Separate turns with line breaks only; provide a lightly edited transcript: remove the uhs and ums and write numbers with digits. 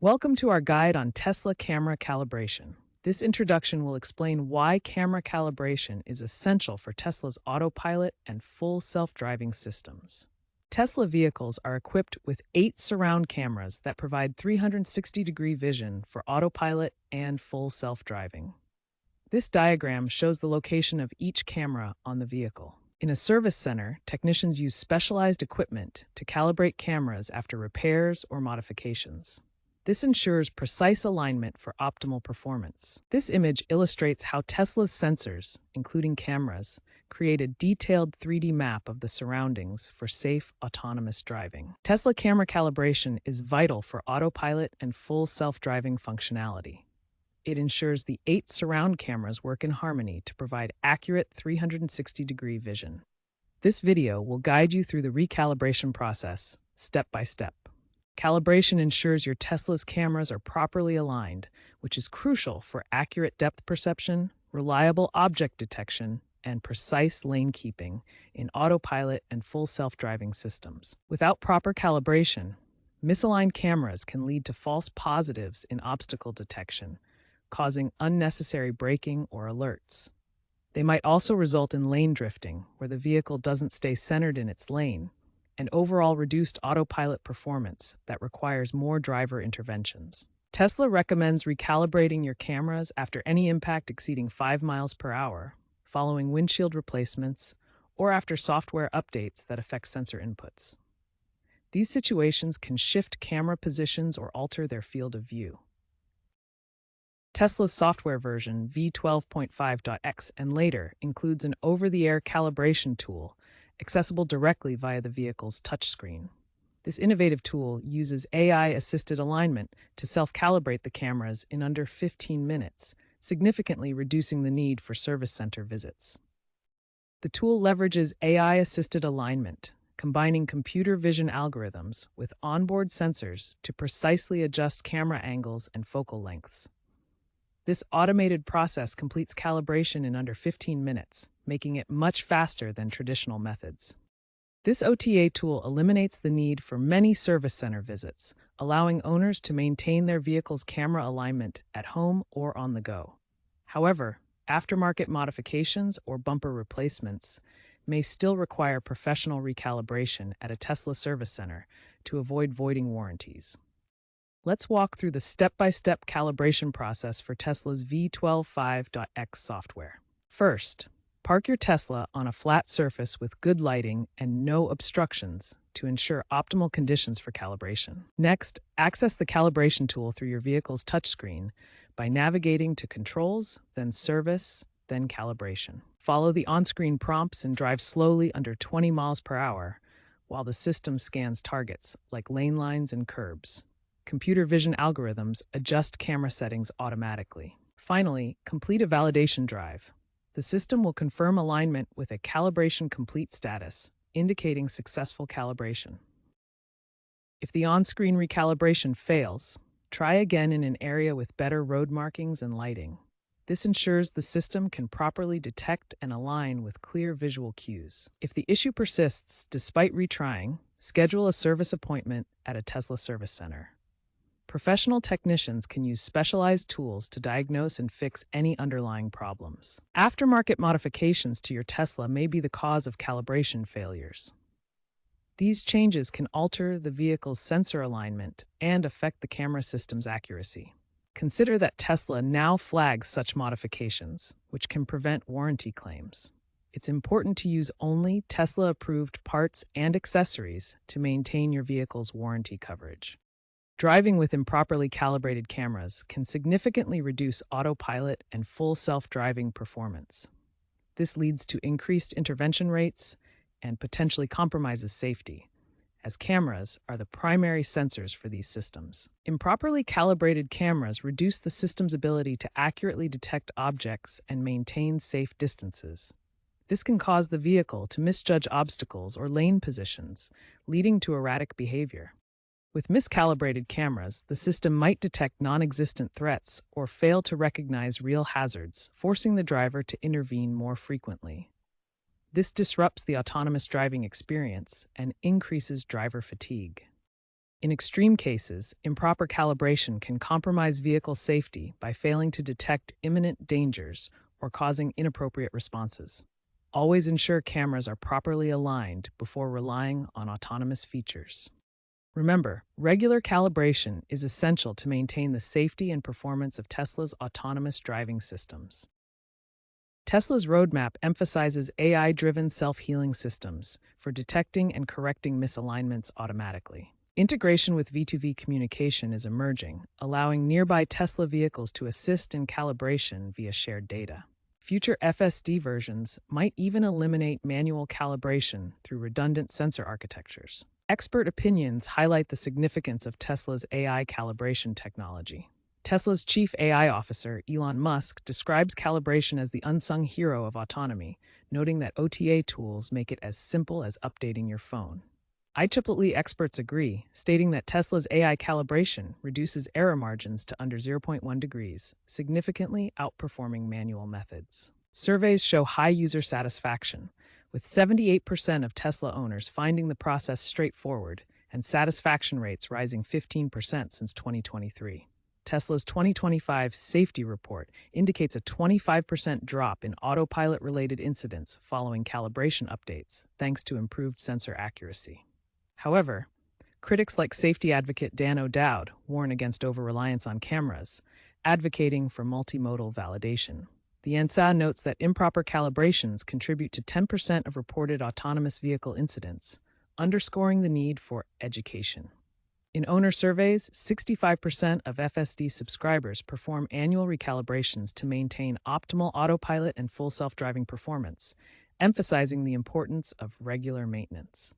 Welcome to our guide on Tesla camera calibration. This introduction will explain why camera calibration is essential for Tesla's Autopilot and full self-driving systems. Tesla vehicles are equipped with 8 surround cameras that provide 360-degree vision for Autopilot and full self-driving. This diagram shows the location of each camera on the vehicle. In a service center, technicians use specialized equipment to calibrate cameras after repairs or modifications. This ensures precise alignment for optimal performance. This image illustrates how Tesla's sensors, including cameras, create a detailed 3D map of the surroundings for safe, autonomous driving. Tesla camera calibration is vital for autopilot and full self-driving functionality. It ensures the 8 surround cameras work in harmony to provide accurate 360-degree vision. This video will guide you through the recalibration process, step by step. Calibration ensures your Tesla's cameras are properly aligned, which is crucial for accurate depth perception, reliable object detection, and precise lane keeping in autopilot and full self-driving systems. Without proper calibration, misaligned cameras can lead to false positives in obstacle detection, causing unnecessary braking or alerts. They might also result in lane drifting, where the vehicle doesn't stay centered in its lane, and overall reduced autopilot performance that requires more driver interventions. Tesla recommends recalibrating your cameras after any impact exceeding 5 miles per hour, following windshield replacements, or after software updates that affect sensor inputs. These situations can shift camera positions or alter their field of view. Tesla's software version v12.5.x and later includes an over-the-air calibration tool accessible directly via the vehicle's touchscreen. This innovative tool uses AI-assisted alignment to self-calibrate the cameras in under 15 minutes, significantly reducing the need for service center visits. The tool leverages AI-assisted alignment, combining computer vision algorithms with onboard sensors to precisely adjust camera angles and focal lengths. This automated process completes calibration in under 15 minutes, making it much faster than traditional methods. This OTA tool eliminates the need for many service center visits, allowing owners to maintain their vehicle's camera alignment at home or on the go. However, aftermarket modifications or bumper replacements may still require professional recalibration at a Tesla service center to avoid voiding warranties. Let's walk through the step-by-step calibration process for Tesla's v12.5.x software. First, park your Tesla on a flat surface with good lighting and no obstructions to ensure optimal conditions for calibration. Next, access the calibration tool through your vehicle's touchscreen by navigating to Controls, then Service, then Calibration. Follow the on-screen prompts and drive slowly under 20 miles per hour while the system scans targets like lane lines and curbs. Computer vision algorithms adjust camera settings automatically. Finally, complete a validation drive. The system will confirm alignment with a calibration complete status, indicating successful calibration. If the on-screen recalibration fails, try again in an area with better road markings and lighting. This ensures the system can properly detect and align with clear visual cues. If the issue persists despite retrying, schedule a service appointment at a Tesla service center. Professional technicians can use specialized tools to diagnose and fix any underlying problems. Aftermarket modifications to your Tesla may be the cause of calibration failures. These changes can alter the vehicle's sensor alignment and affect the camera system's accuracy. Consider that Tesla now flags such modifications, which can prevent warranty claims. It's important to use only Tesla-approved parts and accessories to maintain your vehicle's warranty coverage. Driving with improperly calibrated cameras can significantly reduce autopilot and full self-driving performance. This leads to increased intervention rates and potentially compromises safety, as cameras are the primary sensors for these systems. Improperly calibrated cameras reduce the system's ability to accurately detect objects and maintain safe distances. This can cause the vehicle to misjudge obstacles or lane positions, leading to erratic behavior. With miscalibrated cameras, the system might detect non-existent threats or fail to recognize real hazards, forcing the driver to intervene more frequently. This disrupts the autonomous driving experience and increases driver fatigue. In extreme cases, improper calibration can compromise vehicle safety by failing to detect imminent dangers or causing inappropriate responses. Always ensure cameras are properly aligned before relying on autonomous features. Remember, regular calibration is essential to maintain the safety and performance of Tesla's autonomous driving systems. Tesla's roadmap emphasizes AI-driven self-healing systems for detecting and correcting misalignments automatically. Integration with V2V communication is emerging, allowing nearby Tesla vehicles to assist in calibration via shared data. Future FSD versions might even eliminate manual calibration through redundant sensor architectures. Expert opinions highlight the significance of Tesla's AI calibration technology. Tesla's chief AI officer, Elon Musk, describes calibration as the unsung hero of autonomy, noting that OTA tools make it as simple as updating your phone. IEEE experts agree, stating that Tesla's AI calibration reduces error margins to under 0.1 degrees, significantly outperforming manual methods. Surveys show high user satisfaction, with 78% of Tesla owners finding the process straightforward and satisfaction rates rising 15% since 2023. Tesla's 2025 safety report indicates a 25% drop in autopilot-related incidents following calibration updates, thanks to improved sensor accuracy. However, critics like safety advocate Dan O'Dowd warn against over-reliance on cameras, advocating for multimodal validation. The NSA notes that improper calibrations contribute to 10% of reported autonomous vehicle incidents, underscoring the need for education. In owner surveys, 65% of FSD subscribers perform annual recalibrations to maintain optimal autopilot and full self-driving performance, emphasizing the importance of regular maintenance.